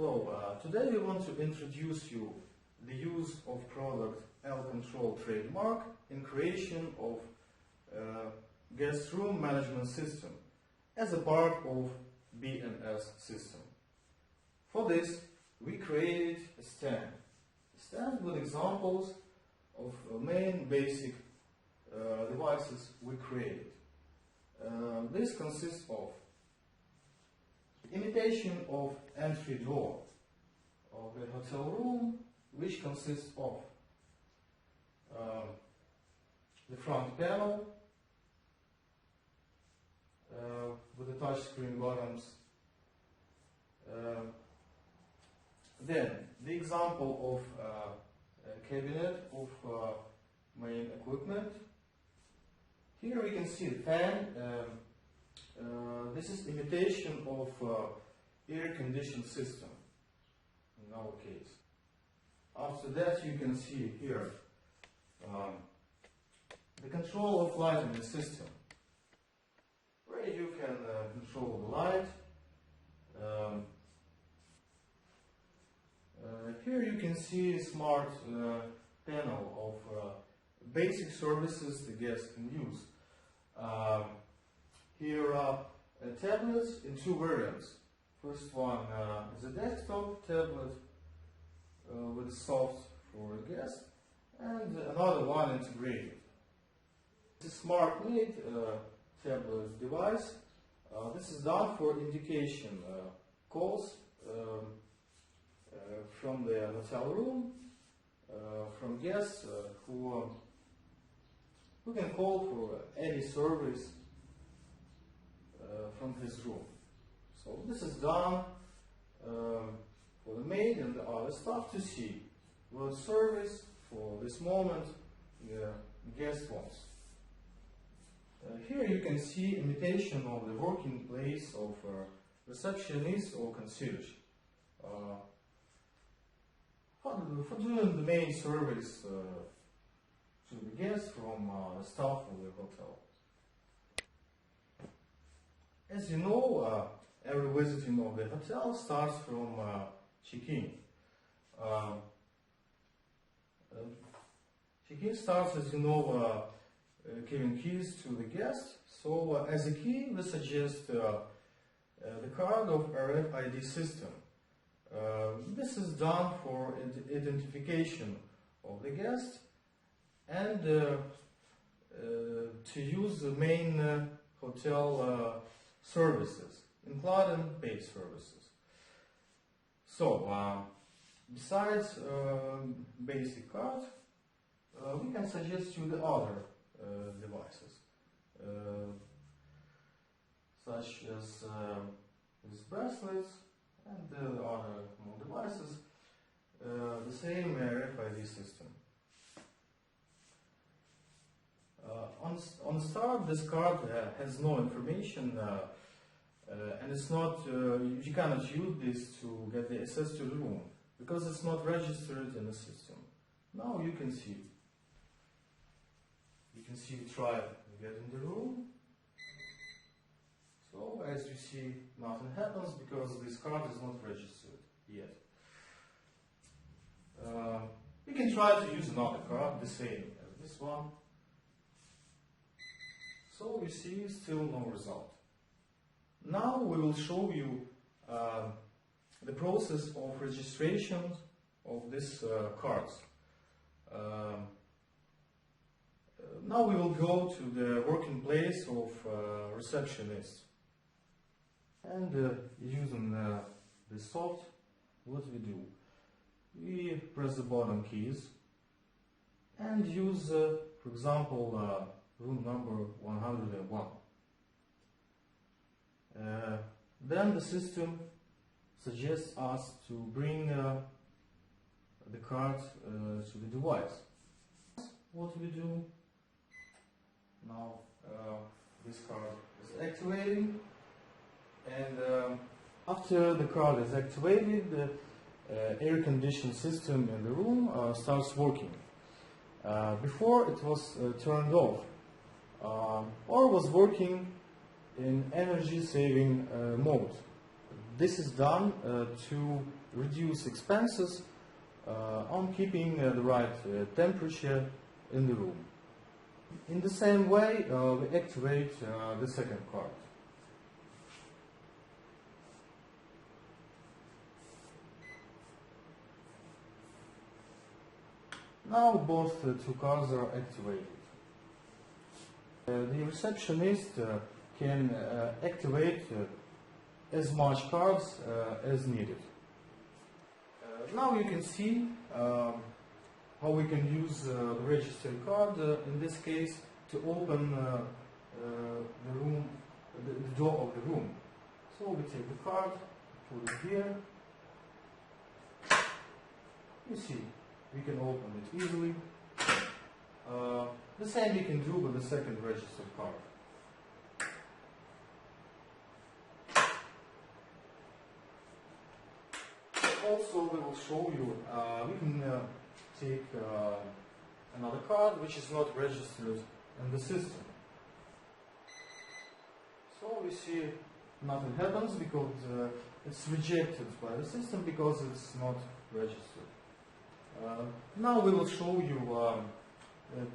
Hello, today we want to introduce you the use of product L-contol trademark in creation of guest room management system as a part of B&S system. For this, we created a stand with examples of main basic devices we created. This consists of imitation of entry door of the hotel room, which consists of the front panel with the touchscreen buttons. Then the example of a cabinet of main equipment. Here we can see the fan. This is imitation of air-conditioned system in our case. After that, you can see here the control of lighting system, where you can control the light. Here you can see a smart panel of basic services the guest can use. Here are tablets in two variants. First one is a desktop tablet with soft for a guest, and another one integrated. It's a smart made tablet device. This is done for indication calls from the hotel room, from guests who can call for any service from his room. So this is done for the maid and the other staff to see what service for this moment the guest wants. Here you can see imitation of the working place of receptionist or concierge for doing the main service to the guests from the staff of the hotel. As you know, every visiting of the hotel starts from check-in. Check-in starts, as you know, giving keys to the guest. So as a key, we suggest the card of RFID system. This is done for identification of the guest and to use the main hotel services, including paid services. So, besides basic card, we can suggest you the other devices, such as these bracelets and other more devices, the same RFID system. On start, this card has no information and it's not, you cannot use this to get the access to the room because it's not registered in the system. Now you can see. You can see the trial get in the room. So as you see, nothing happens because this card is not registered yet. You can try to use another card, the same as this one. So you see, still no result. Now we will show you the process of registration of these cards. Now we will go to the working place of receptionist. And using the soft, what we do? We press the bottom keys and use, for example, room number 101. Then the system suggests us to bring the card to the device. What we do? Now this card is activating, and after the card is activated, the air-conditioned system in the room starts working. Before it was turned off or was working in energy saving mode. This is done to reduce expenses on keeping the right temperature in the room. In the same way, we activate the second card. Now both two cards are activated. The receptionist can activate as much cards as needed. Now you can see how we can use the registered card, in this case, to open the room, the door of the room. So we take the card, put it here. You see, we can open it easily. The same we can do with the second registered card. Also, we will show you, we can take another card which is not registered in the system. So we see nothing happens because it's rejected by the system because it's not registered. Now we will show you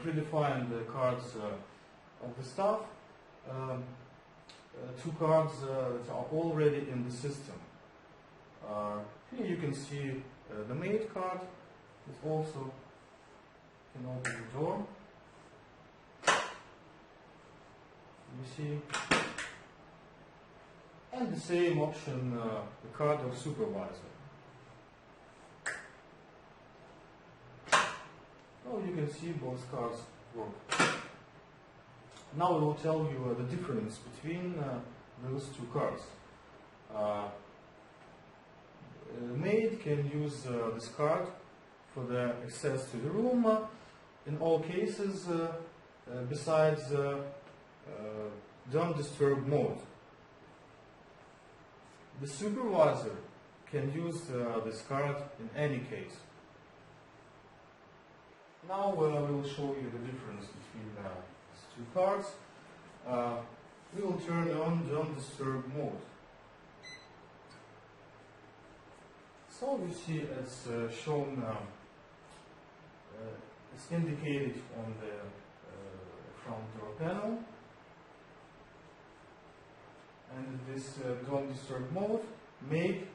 predefined cards of the staff. Two cards that are already in the system. Here you can see the maid card. It also can open the door. You see. And the same option, the card of supervisor. Oh, you can see both cards work. Now I will tell you the difference between those two cards. Maid can use this card for the access to the room in all cases besides don't disturb mode. The supervisor can use this card in any case. Now we will show you the difference between these two cards. We will turn on don't disturb mode. So you see it's shown, it's indicated on the front door panel. And this don't disturb mode, maid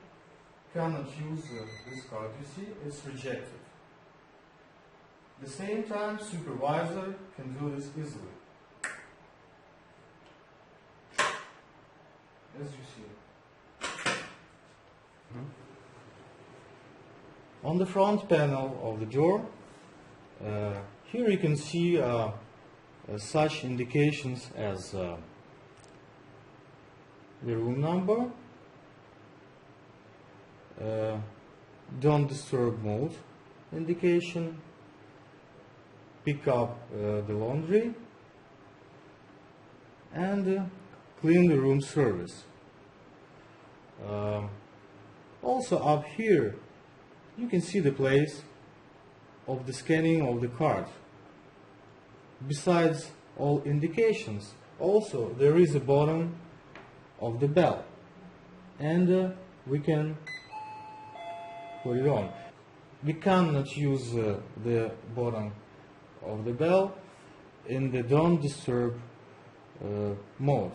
cannot use this card. You see, it's rejected. At the same time, supervisor can do this easily. As you see. On the front panel of the door, here you can see such indications as the room number, don't disturb mode indication, pick up the laundry, and clean the room service. Also up here you can see the place of the scanning of the card. Besides all indications, also there is a button of the bell, and we can put it on. We cannot use the button of the bell in the don't disturb mode.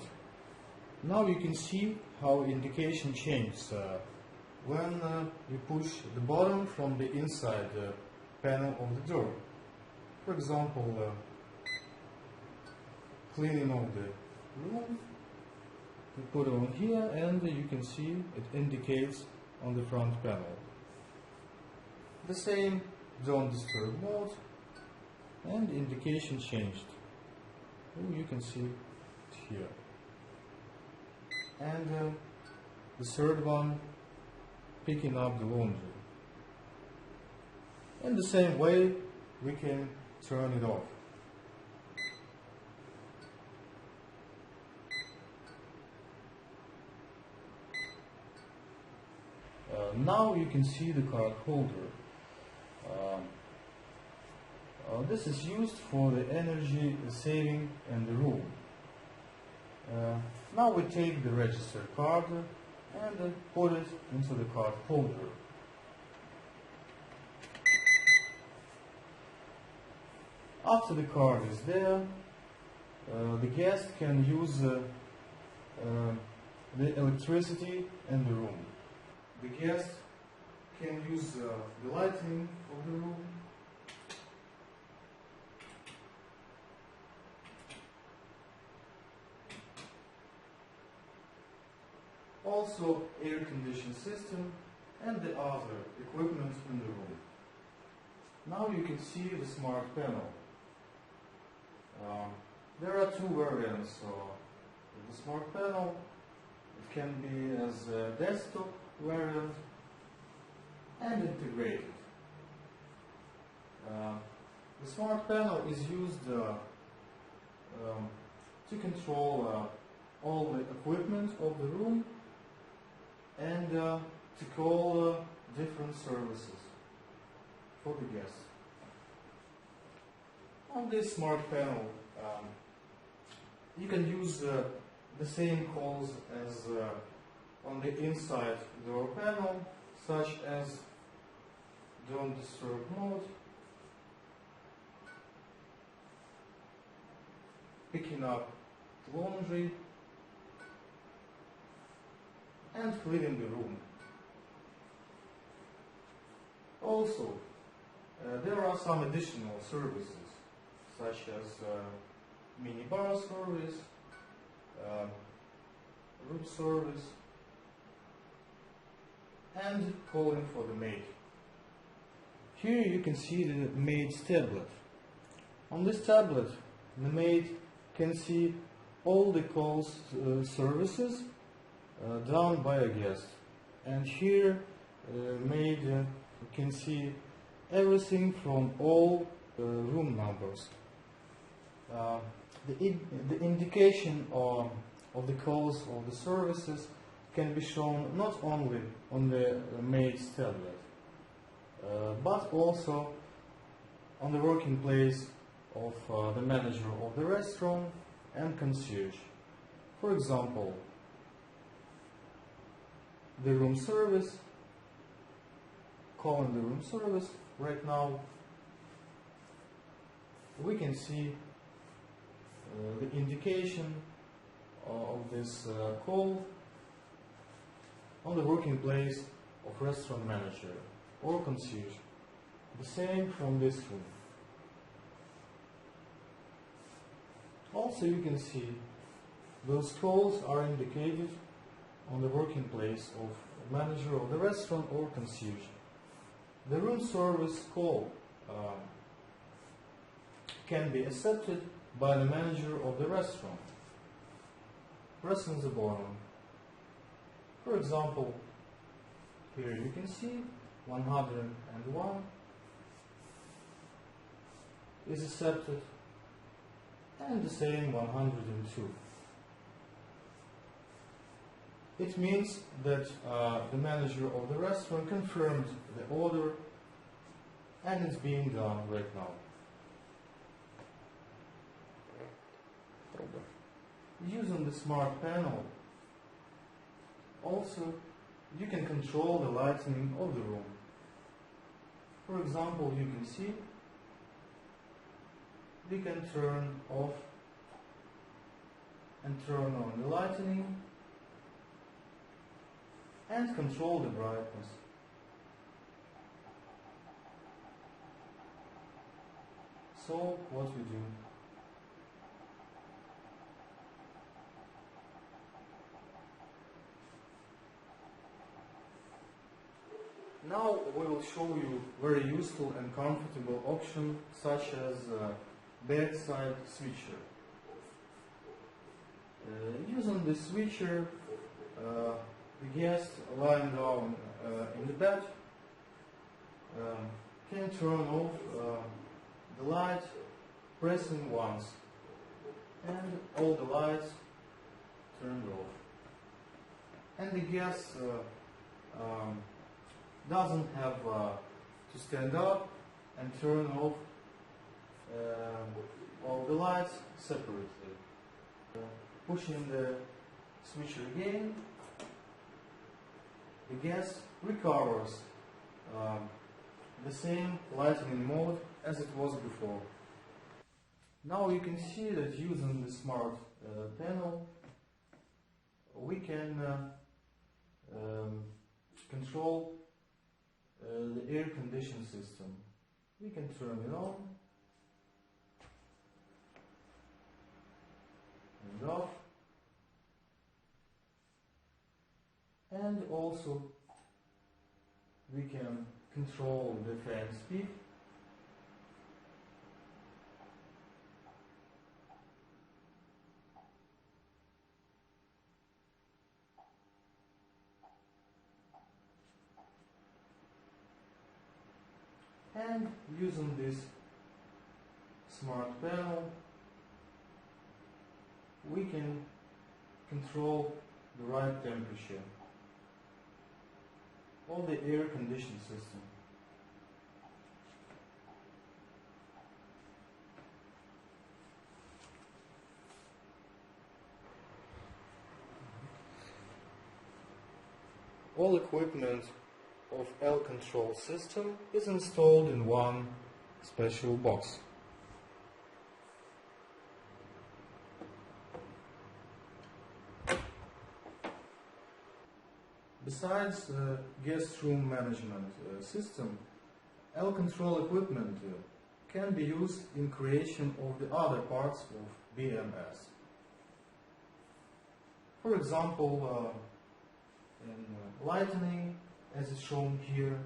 Now you can see how indication changes when you push the button from the inside panel of the door. For example, cleaning of the room, you put it on here and you can see it indicates on the front panel. The same don't disturb mode, and indication changed. Oh, you can see it here. And the third one, picking up the laundry. In the same way, we can turn it off. Now you can see the card holder. This is used for the energy saving in the room. Now we take the registered card and put it into the card holder. After the card is there, the guest can use the electricity in the room. The guest can use the lighting of the room, also air conditioning system and the other equipment in the room. Now you can see the smart panel. There are two variants of the smart panel. It can be as a desktop variant and integrated. The smart panel is used to control all the equipment of the room and to call different services for the guests. On this smart panel, you can use the same calls as on the inside door panel, such as don't disturb mode, picking up laundry, and cleaning the room. Also, there are some additional services, such as minibar service, room service, and calling for the maid. Here you can see the maid's tablet. On this tablet, the maid can see all the calls services done by a guest. And here, maid can see everything from all room numbers. The indication of the calls of the services can be shown not only on the maid's tablet, but also on the working place of the manager of the restaurant and concierge. For example, the room service, calling the room service. Right now we can see the indication of this call on the working place of restaurant manager or concierge. The same from this room. Also you can see those calls are indicated on the working place of manager of the restaurant or concierge. The room service call can be accepted by the manager of the restaurant. Pressing the button. For example, here you can see 101 is accepted and the same 102. It means that the manager of the restaurant confirmed the order and it's being done right now. Using the smart panel, also you can control the lighting of the room. For example, you can see we can turn off and turn on the lighting and control the brightness. So what we do? Now we will show you very useful and comfortable option such as bedside switcher. Using the switcher, the guest lying down in the bed can turn off the light pressing once and all the lights turned off. And the guest doesn't have to stand up and turn off all the lights separately. Pushing the switcher again, the guest recovers the same lighting mode as it was before. Now you can see that using the smart panel we can control the air conditioning system. We can turn it on and off, and also we can control the fan speed. And using this smart panel we can control the right temperature of the air conditioning system. All equipment of L-control system is installed in one special box. Besides the guest room management system, L-control equipment can be used in creation of the other parts of BMS. For example, in lighting, as is shown here,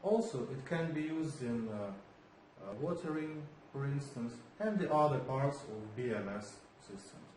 also it can be used in watering, for instance, and the other parts of BMS systems.